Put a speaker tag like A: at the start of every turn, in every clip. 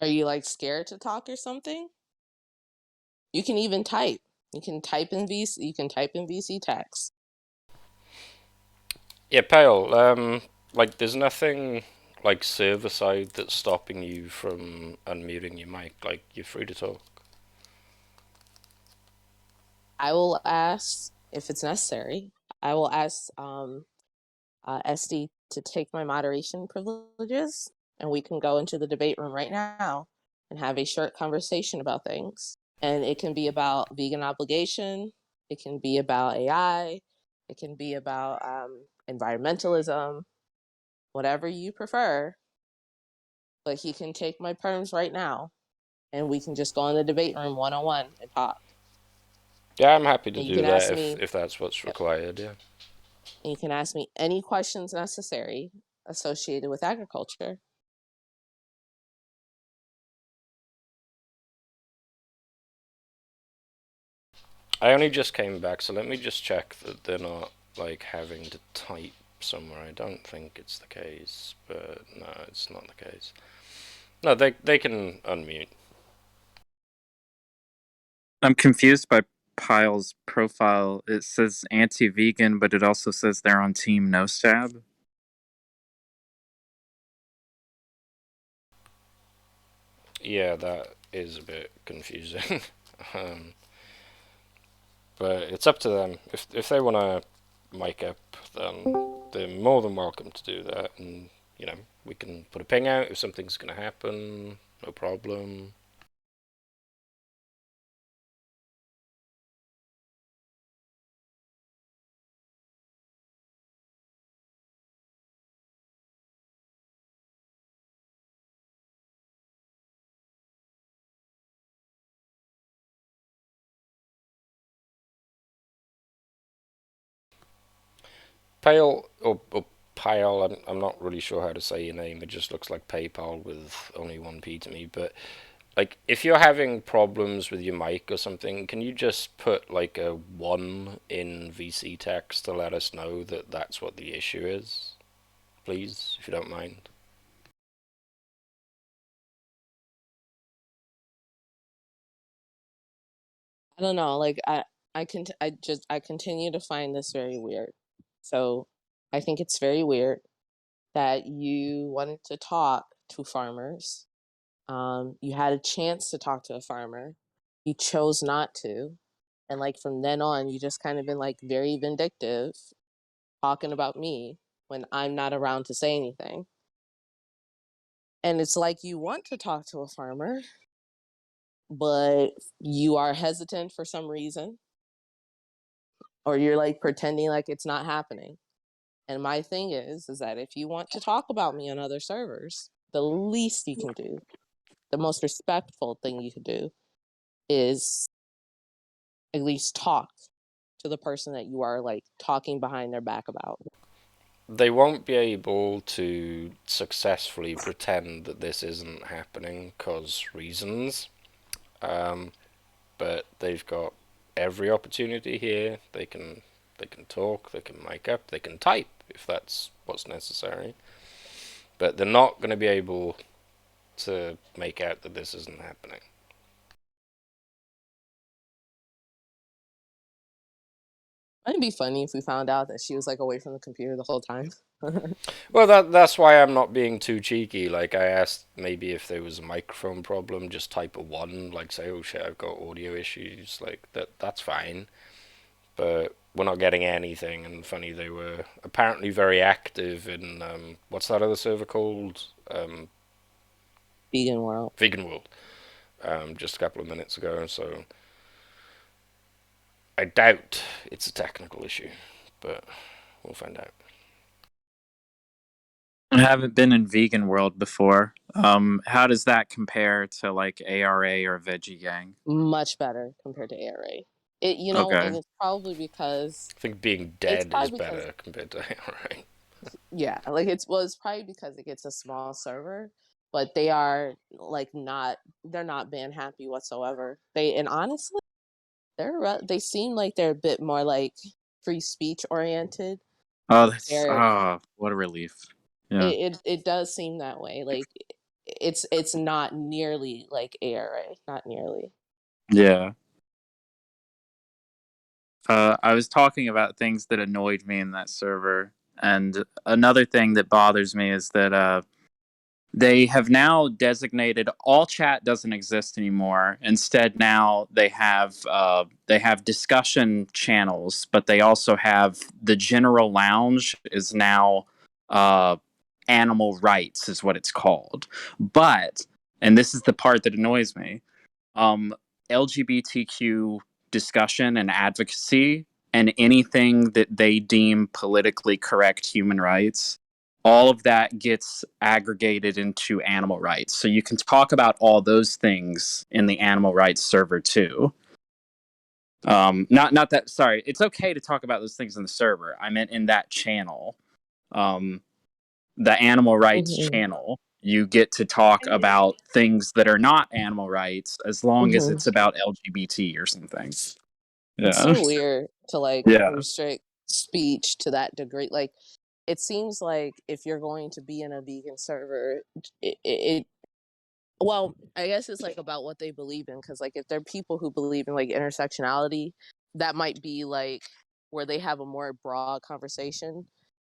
A: Are you like scared to talk or something? You can even type. You can type in VC. You can type in VC text.
B: Yeah, Pale. Like, there's nothing like server side that's stopping you from unmuting your mic. Like, you're free to talk.
A: I will ask if it's necessary. I will ask SD to take my moderation privileges, and we can go into the debate room right now and have a short conversation about things. And it can be about vegan obligation. It can be about AI. It can be about environmentalism, whatever you prefer. But he can take my perms right now, and we can just go in the debate room one on one and talk.
B: Yeah, I'm happy to
A: And you
B: do
A: can
B: that
A: ask
B: if
A: me,
B: that's what's
A: yep,
B: required. Yeah.
A: and you can ask me any questions necessary associated with agriculture.
B: I only just came back, so let me just check that they're not like having to type somewhere. I don't think it's the case, but no, it's not the case. No, they can unmute.
C: I'm confused by Pyle's profile. It says anti-vegan, but it also says they're on Team No Stab.
B: Yeah, that is a bit confusing. um, but it's up to them. If they want to mic up, then they're more than welcome to do that. And you know, we can put a ping out if something's going to happen. No problem. Pale or Pyle, I'm not really sure how to say your name. It just looks like PayPal with only one P to me. But like, if you're having problems with your mic or something, can you just put like a 1 in VC text to let us know that that's what the issue is, please, if you don't mind?
A: I don't know. Like I continue to find this very weird. So I think it's very weird that you wanted to talk to farmers. You had a chance to talk to a farmer. You chose not to. And like from then on, you just kind of been like very vindictive, talking about me when I'm not around to say anything. And it's like you want to talk to a farmer, but you are hesitant for some reason, or you're like pretending like it's not happening. And my thing is that if you want to talk about me on other servers, the least you can do, the most respectful thing you can do is at least talk to the person that you are like talking behind their back about.
B: They won't be able to successfully pretend that this isn't happening cause reasons. Um, but they've got every opportunity here. They can talk, they can mic up, they can type if that's what's necessary. But they're not going to be able to make out that this isn't happening.
A: It'd be funny if we found out that she was like away from the computer the whole time.
B: Well, that's why I'm not being too cheeky. Like, I asked maybe if there was a microphone problem, just type a 1, like say, oh shit, I've got audio issues, like that's fine. But we're not getting anything. And funny, they were apparently very active in what's that other server called?
A: Vegan world.
B: Vegan World. Just a couple of minutes ago. So I doubt it's a technical issue, but we'll find out.
C: I haven't been in vegan world before. How does that compare to like ARA or Veggie Gang?
A: Much better compared to ARA.
C: Okay.
A: And it's probably because
B: I think being
A: it's
B: dead is
A: probably because
B: better compared to right.
A: yeah, like it's probably because it gets a small server, but they are like not they're not band happy whatsoever. And honestly, they seem like they're a bit more like free speech oriented.
C: Oh, that's
A: They're
C: what a relief. Yeah.
A: it does seem that way. Like it's not nearly like ARA, not nearly.
C: Yeah. I was talking about things that annoyed me in that server, and another thing that bothers me is that they have now designated all chat doesn't exist anymore. Instead, now they have discussion channels, but they also have the general lounge is now uh, animal rights is what it's called. But and this is the part that annoys me. Um, LGBTQ discussion and advocacy and anything that they deem politically correct human rights, all of that gets aggregated into animal rights. So you can talk about all those things in the animal rights server too. Not that. Sorry, it's okay to talk about those things in the server. I meant in that channel, um, the animal rights
A: Hmm.
C: channel. You get to talk about things that are not animal rights as long as
A: Hmm.
C: it's about LGBT or something.
A: It's
C: Yeah.
A: so weird to like
C: Yeah.
A: restrict speech to that degree. Like, it seems like if you're going to be in a vegan server, it well, I guess it's like about what they believe in. Because like if there are people who believe in like intersectionality, that might be like where they have a more broad conversation.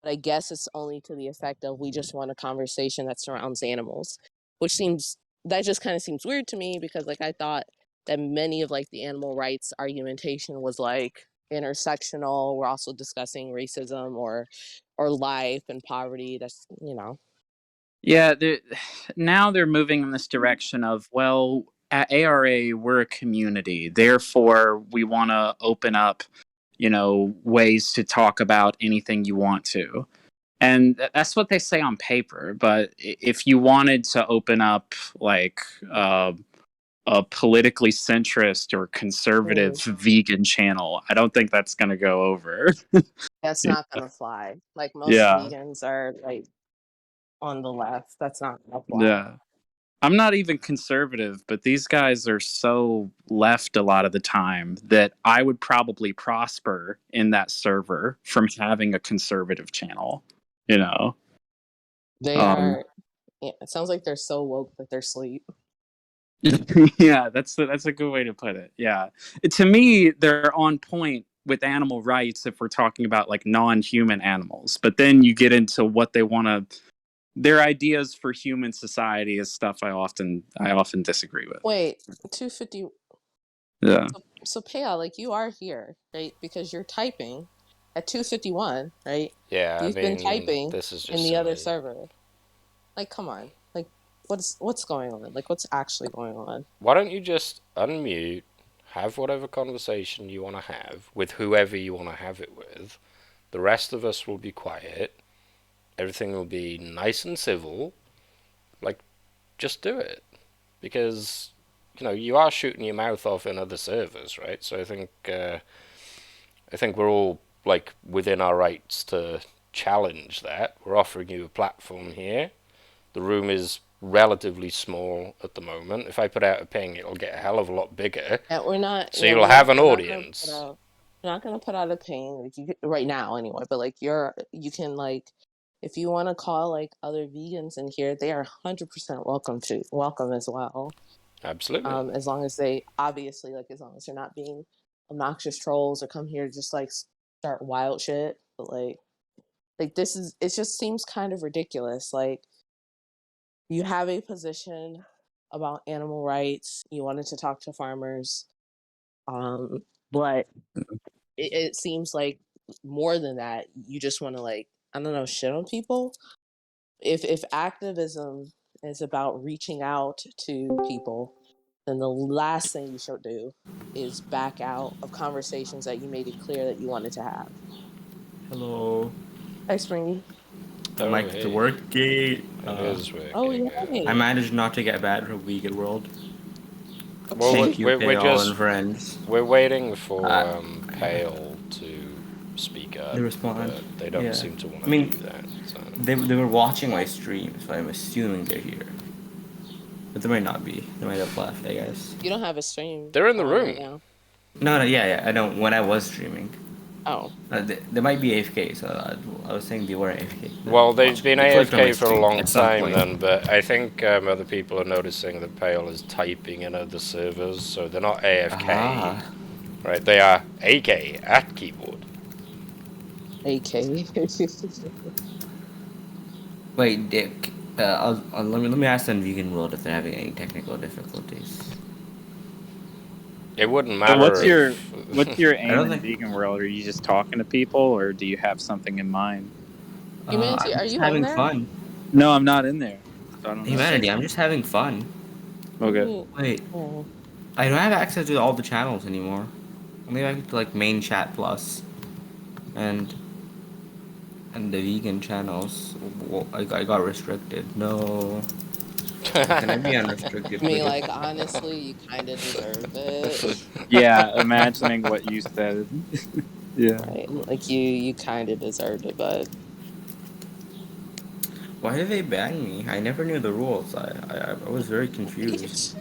A: But I guess it's only to the effect of we just want a conversation that surrounds animals, which seems that just kind of seems weird to me because like I thought that many of like the animal rights argumentation was like intersectional. We're also discussing racism or life and poverty. That's
C: Yeah. Now they're moving in this direction of, well, at ARA, we're a community. Therefore, we want to open up, ways to talk about anything you want to. And that's what they say on paper. But if you wanted to open up, like, a politically centrist or conservative
A: Mm,
C: vegan channel, I don't think that's going to go over.
A: that's not gonna fly. Like most
C: Yeah.
A: vegans are like on the left. That's not gonna fly.
C: Yeah. I'm not even conservative, but these guys are so left a lot of the time that I would probably prosper in that server from having a conservative channel, you know.
A: They
C: Um
A: are. Yeah, it sounds like they're so woke that they're asleep.
C: yeah, that's a good way to put it. Yeah. To me, they're on point with animal rights if we're talking about like non-human animals. But then you get into what they want to their ideas for human society is stuff I often disagree with.
A: Wait, 250.
C: Yeah.
A: So Payal, like you are here, right? Because you're typing at 251, right?
B: Yeah, I
A: You've been
B: mean,
A: typing
B: this is
A: in
B: just
A: the other
B: silly.
A: server. Like, come on. Like, what's going on? Like, what's actually going on?
B: Why don't you just unmute, have whatever conversation you want to have with whoever you want to have it with? The rest of us will be quiet. Everything will be nice and civil. Like, just do it. Because, you are shooting your mouth off in other servers, right? So I think we're all, like, within our rights to challenge that. We're offering you a platform here. The room is relatively small at the moment. If I put out a ping, it'll get a hell of a lot bigger.
A: Yeah, we're not.
B: So
A: Yeah,
B: you'll have an
A: we're not gonna put
B: audience.
A: out. We're not gonna put out a pain like right now anyway. But like you can like, if you want to call like other vegans in here, they are 100% welcome as well.
B: Absolutely.
A: As long as they obviously like as long as they're not being obnoxious trolls or come here just like start wild shit. But like this is it just seems kind of ridiculous. Like you have a position about animal rights. You wanted to talk to farmers. But it seems like more than that. You just want to like I don't know shit on people. If activism is about reaching out to people, then the last thing you should do is back out of conversations that you made it clear that you wanted to have.
D: Hello.
A: Hi, Springy.
D: The
B: Oh,
D: mic to
B: hey.
D: work gate.
B: It is
A: Oh,
B: working.
D: I
A: yay.
D: managed not to get bad for Vegan World.
B: Well,
A: Okay.
D: Thank you,
B: we're
D: Payal
B: just
D: and friends.
B: we're waiting for
D: Uh,
B: Pale to speak up,
D: they respond.
B: but they don't
D: Yeah.
B: seem to want
D: I
B: to
D: mean,
B: do that. So
D: they were watching my stream, so I'm assuming they're here. But they might not be. They might have left, I guess.
A: You don't have a stream
B: they're in the
A: on right
B: room.
A: now.
D: No, no, yeah, yeah. I don't. When I was streaming.
A: Oh,
D: They might be AFK, so I was saying they were AFK.
B: Well, they've been
D: They clicked on my
B: AFK for a
D: stream
B: long
D: at some
B: time
D: point.
B: then, but I think other people are noticing that Pale is typing in other servers, so they're not AFK,
D: Ah.
B: right? They are AK at keyboard.
A: AK.
D: Wait, Dick. Let me ask them Vegan World if they're having any technical difficulties.
B: It wouldn't
C: So
B: matter
C: what's your
D: I
C: aim
D: don't
C: in
D: think.
C: vegan world? Are you just talking to people, or do you have something in mind?
A: Humanity,
D: I'm
A: are
D: just
A: you in
D: having
A: there?
D: fun.
C: No, I'm not in there, so I don't
A: You
C: know.
A: should.
D: Humanity, I'm just having fun.
C: Okay.
D: Wait,
A: Oh.
D: I don't have access to all the channels anymore. Only I have to like main chat plus, and the vegan channels. I got restricted. No. Can I be unrestricted,
A: I mean,
D: please?
A: like, honestly, you kind of deserve it,
C: Yeah, imagining what you said. Yeah.
A: right? Like, you kind of deserved it, but
D: Why did they ban me? I never knew the rules. I was very confused.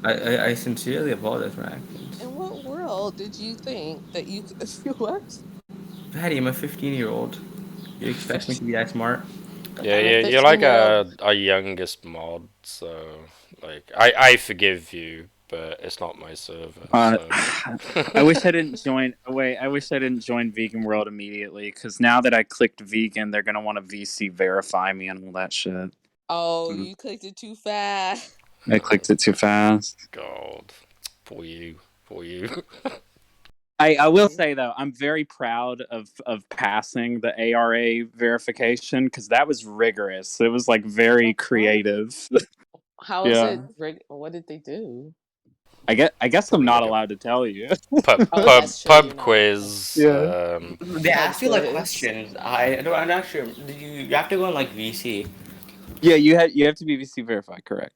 D: I sincerely apologize for my actions.
A: in what world did you think that you what?
D: Patty, I'm a 15-year-old. You expect me to be that smart?
B: Yeah,
A: I'm a
B: you're like
A: 15-year-old.
B: a youngest mod, so like I forgive you, but it's not my server, so.
C: I wish I didn't join. Wait, I wish I didn't join Vegan World immediately, because now that I clicked vegan, they're gonna want to VC verify me and all that shit.
A: Oh, you clicked it too fast.
C: I clicked it too fast.
B: God, for you.
C: I will say though, I'm very proud of passing the ARA verification, because that was rigorous. It was like very
A: Oh,
C: creative.
A: how is
C: Yeah,
A: it? What did they do?
C: I guess I'm
B: Probably
C: not
B: like a
C: allowed to tell you.
B: pub
A: Oh,
B: pub
A: that's true. You're
B: pub
A: not.
B: quiz.
C: Yeah.
D: They
A: Pub
D: ask you like
A: quiz.
D: questions. I'm not sure. You have to go on like VC.
C: Yeah, you have to be VC verified, correct?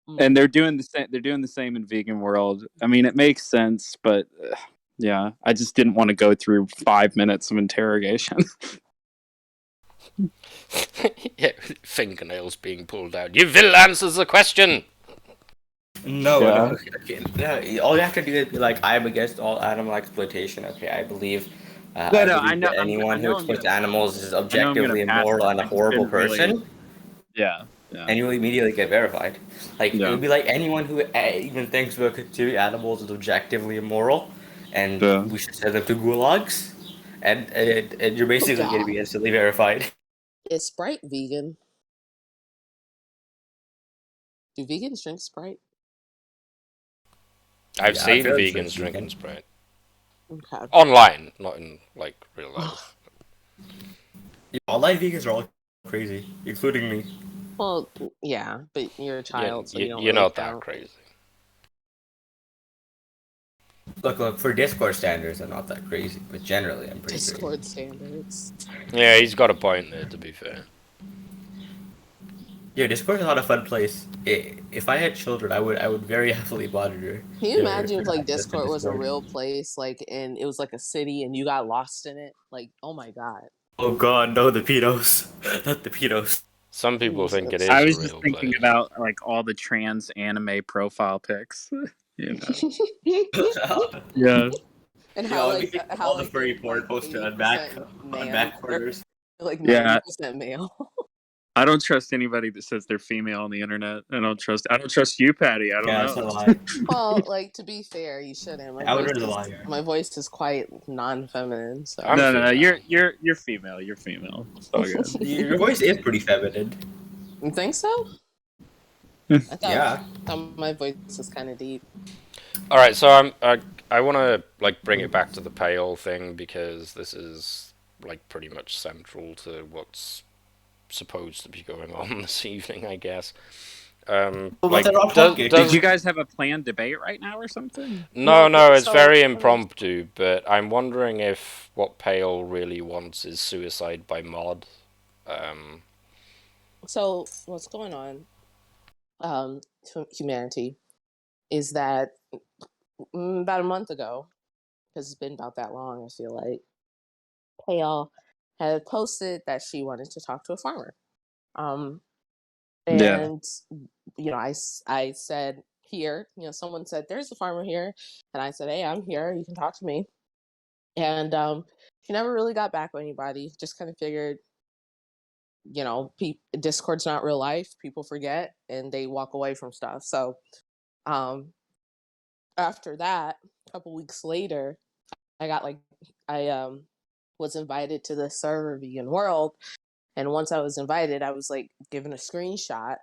C: And
A: Mm.
C: they're doing the same. They're doing the same in vegan world. I mean, it makes sense, but yeah, I just didn't want to go through 5 minutes of interrogation.
B: Yeah, fingernails being pulled out. You will answer the question.
D: No, no.
C: Yeah.
D: Okay, no, all you have to do is be like, I'm against all animal exploitation. Okay, I believe.
C: No,
D: I
C: no, I
D: believe
C: know.
D: that
C: I
D: anyone who
C: know I'm
D: exploits
C: gonna
D: animals
C: pass
D: is
C: it. I know I'm gonna
D: objectively
C: pass it.
D: immoral and a
C: I just
D: horrible
C: didn't really.
D: person,
C: Yeah. Yeah.
D: and you will immediately get verified. Like it
C: Yeah.
D: would be like anyone who even thinks we're consuming animals is objectively immoral, and
C: Yeah.
D: we should send them to gulags, and you're
A: Oh
D: basically going to
A: God.
D: be instantly verified.
A: Is Sprite vegan? Do vegans drink Sprite?
B: I've
D: Yeah, I'm
B: seen
D: fairly sure it's
B: vegans drinking
D: vegan.
B: Sprite
A: Okay.
B: online, not in like real life.
D: Yeah, online vegans are all crazy, including me.
A: Well, yeah, but you're a child, so you don't
B: You're
A: really
B: not that
A: count.
B: crazy.
D: Look, for Discord standards, I'm not that crazy, but generally, I'm pretty crazy.
A: Discord standards.
B: Yeah, he's got a point there. To be fair.
D: Yeah, Discord's not a fun place. If I had children, I would very heavily monitor
A: Can you imagine if
D: their
A: like
D: access to
A: Discord was a
D: Discord.
A: real place, like, and it was like a city, and you got lost in it? Like, oh my God,
D: Oh God, no, the pedos, not the pedos.
B: Some people think it
A: Jesus.
C: I
B: is a
C: was just
B: real
C: thinking
B: place.
C: about like all the trans anime profile pics. You know. Yeah.
A: And
D: Yeah,
A: how
D: let me
A: like
D: take
A: how
D: all the
A: like
D: furry
A: they're
D: porn
A: like
D: poster
A: 80%
D: on
A: man
D: back
A: or
D: corners.
A: like
C: Yeah.
A: 90% male.
C: I don't trust anybody that says they're female on the internet. I don't trust you, Patty. I don't
D: Yeah,
C: know.
D: so do I.
A: Well, like to be fair, you shouldn't.
D: I would rather lie.
A: My voice is quite non-feminine,
B: I'm
A: so
C: No.
B: female.
C: You're female. You're female. It's all good.
D: Your voice is pretty feminine.
A: you think so? I
D: Yeah.
A: thought my voice was kind of deep.
B: All right, so I want to like bring it back to the pale thing because this is like pretty much central to what's supposed to be going on this evening, I guess.
D: But they're not talking.
C: Did
B: Does
C: you guys have a planned debate right now or something?
B: no, it's
A: So
B: very
A: let me.
B: impromptu, but I'm wondering if what Pale really wants is suicide by mod. Um,
A: So what's going on? Humanity is that about a month ago, because it's been about that long. I feel like Payal had posted that she wanted to talk to a farmer. Um,
C: Yeah.
A: and I said here, someone said there's a farmer here, and I said, hey, I'm here. You can talk to me. And she never really got back with anybody. Just kind of figured, Discord's not real life. People forget and they walk away from stuff. So um, after that, a couple weeks later, I got like I was invited to the server Vegan World, and once I was invited, I was like given a screenshot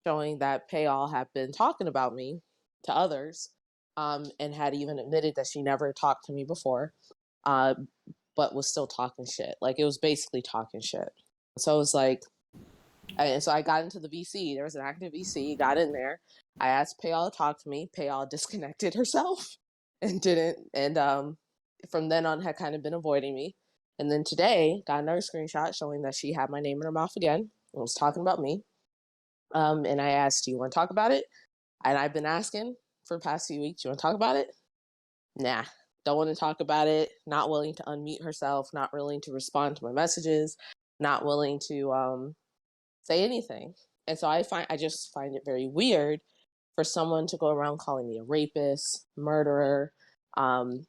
A: showing that Payal had been talking about me to others, and had even admitted that she never talked to me before, uh, but was still talking shit. Like it was basically talking shit. So it was like, and so I got into the VC. There was an active VC. Got in there. I asked Payal to talk to me. Payal disconnected herself and didn't. And from then on, had kind of been avoiding me. And then today, got another screenshot showing that she had my name in her mouth again and was talking about me. And I asked, "Do you want to talk about it?" And I've been asking for the past few weeks, "You want to talk about it?" Nah, don't want to talk about it. Not willing to unmute herself. Not willing to respond to my messages. Not willing to say anything. And so I just find it very weird for someone to go around calling me a rapist, murderer, um,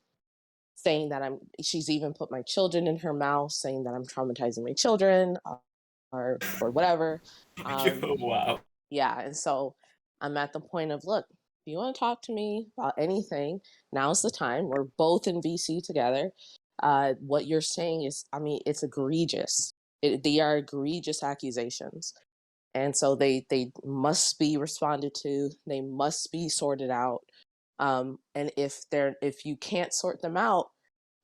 A: saying that she's even put my children in her mouth, saying that I'm traumatizing my children, or whatever.
D: Wow.
A: Yeah. And so I'm at the point of, look, if you want to talk to me about anything, now's the time. We're both in VC together. What you're saying is, I mean, it's egregious. They are egregious accusations. And so they must be responded to. They must be sorted out. And if you can't sort them out,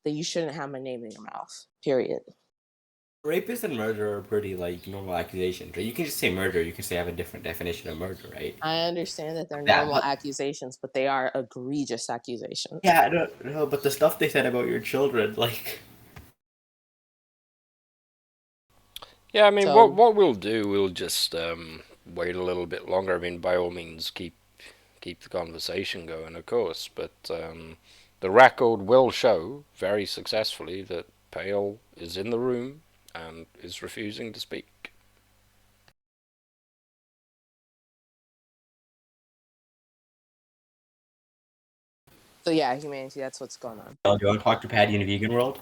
A: then you shouldn't have my name in your mouth. Period.
D: Rapist and murder are pretty like normal accusations, right? You can just say murder. You can say have a different definition of murder, right?
A: I understand that they're
D: Yeah,
A: normal
D: but
A: accusations, but they are egregious accusations.
D: yeah, I don't know. But the stuff they said about your children, like,
B: Yeah, I mean, what
A: So
B: we'll do, we'll just wait a little bit longer. I mean, by all means, keep the conversation going, of course, but the record will show very successfully that Pale is in the room and is refusing to speak.
A: yeah, humanity, that's what's going on.
D: oh, do you want to talk to Patty in a vegan world?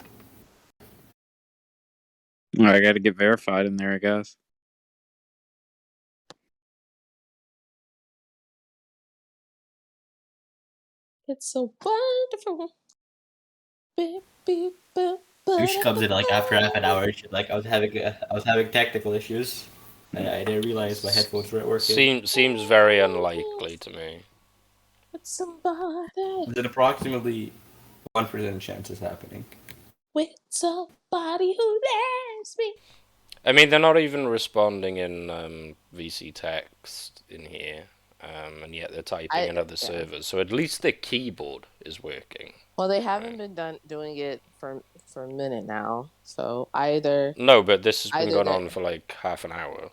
C: I got to get verified in there, I guess.
A: It's so wonderful. Beep, beep, boop,
D: She comes in like after half an
A: ba-da-ba-ba.
D: hour. She's like, I was having technical issues. I didn't realize my headphones weren't working.
B: Seems very unlikely to me.
A: With somebody.
D: There's an approximately 1% chance it's happening.
A: With somebody who loves me.
B: I mean, they're not even responding in VC text in here, and yet they're typing in other
A: Yeah.
B: servers. So at least the keyboard is working.
A: Well, they haven't been doing it for a minute now. So either
B: No, but this has been going
A: they're
B: on for like half an hour.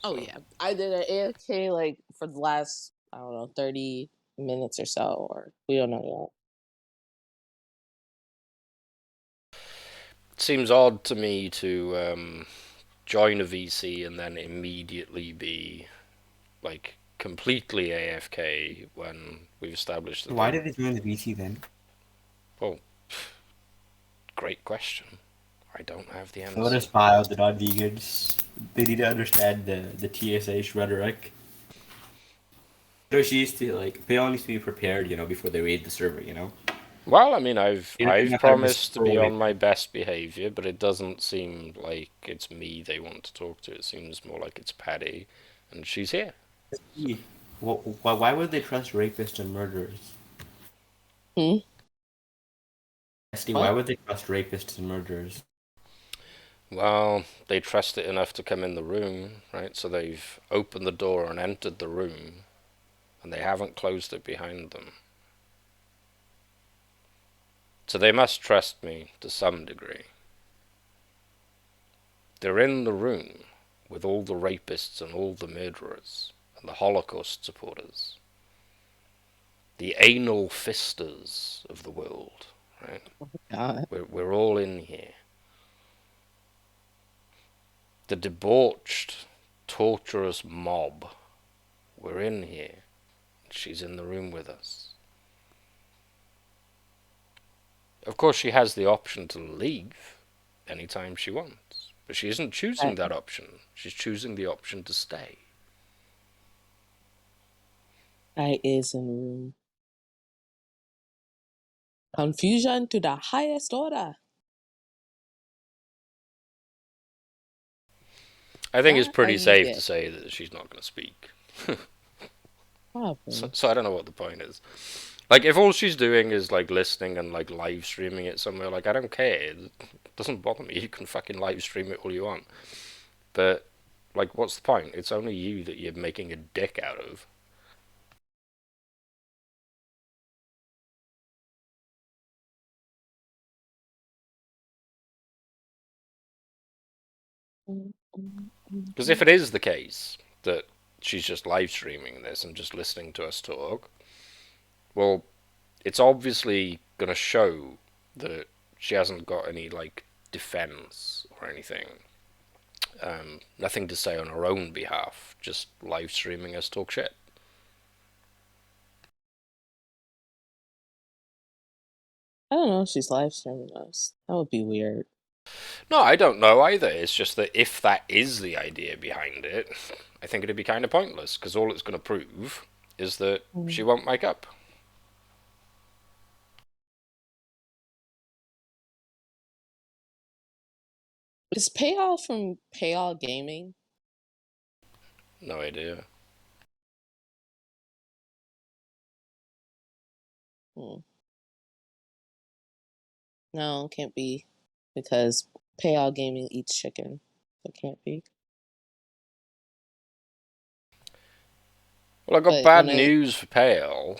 A: oh
B: So.
A: yeah, either they're AFK like for the last, I don't know, 30 minutes or so, or we don't know
B: It seems odd to me to join a VC and then immediately be like completely AFK when we've established that
D: Why
B: they.
D: did they join the VC then?
B: Well, great question. I don't have the
D: So
B: answer.
D: does Pyle, the non-vegans. They need to understand the TSH rhetoric. So she used to like they all need to be prepared, before they raid the server,
B: Well, I mean, I've
D: You don't
B: I've
D: have time to
B: promised to be
D: scroll
B: on
D: it.
B: my best behavior, but it doesn't seem like it's me they want to talk to. It seems more like it's Paddy, and she's here. So.
D: Why would they trust rapists and murderers?
A: yet.
D: SD, why
A: What?
D: would they trust rapists and murderers?
B: Well, they trust it enough to come in the room, right? So they've opened the door and entered the room, and they haven't closed it behind them. So they must trust me to some degree. They're in the room with all the rapists and all the murderers and the Holocaust supporters, the anal fisters of the world, right?
A: God.
B: We're all in here. The debauched, torturous mob, we're in here. She's in the room with us. of course, she has the option to leave anytime she wants, but she isn't choosing that option. She's choosing the option to stay.
A: I is in the room. Confusion to the highest order.
B: I think it's
A: That
B: pretty
A: I
B: safe to
A: get.
B: say that she's not going to speak.
A: Probably.
B: So I don't know what the point is. Like, if all she's doing is like listening and like live streaming it somewhere, like I don't care. It doesn't bother me. You can fucking live stream it all you want. But like, what's the point? It's only you that you're making a dick out of. Because if it is the case that she's just live streaming this and just listening to us talk, well, it's obviously going to show that she hasn't got any like defense or anything. Nothing to say on her own behalf, just live streaming us talk shit.
A: I don't know if she's live streaming us. That would be weird.
B: No, I don't know either. It's just that if that is the idea behind it, I think it'd be kind of pointless because all it's going to prove is that she won't make up.
A: Is Payal from Payal Gaming?
B: No idea.
A: Hmm. No, can't be. Because Payal Gaming eats chicken. It can't be.
B: Well, I got
A: But
B: bad
A: when I
B: news for Pale.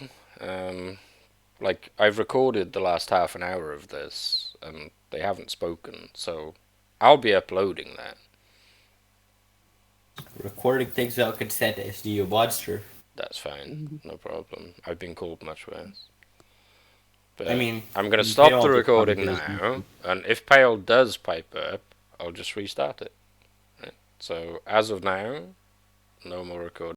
B: Like, I've recorded the last half an hour of this, and they haven't spoken, so I'll be uploading that.
D: Recording things without consent is you monster.
B: That's fine, no problem. I've been called much worse.
D: I
B: But
D: mean,
B: I'm going to
D: they
B: stop the
D: all just probably
B: recording
D: does.
B: now, and if Pale does pipe up, I'll just restart it. Right? So, as of now, no more recording.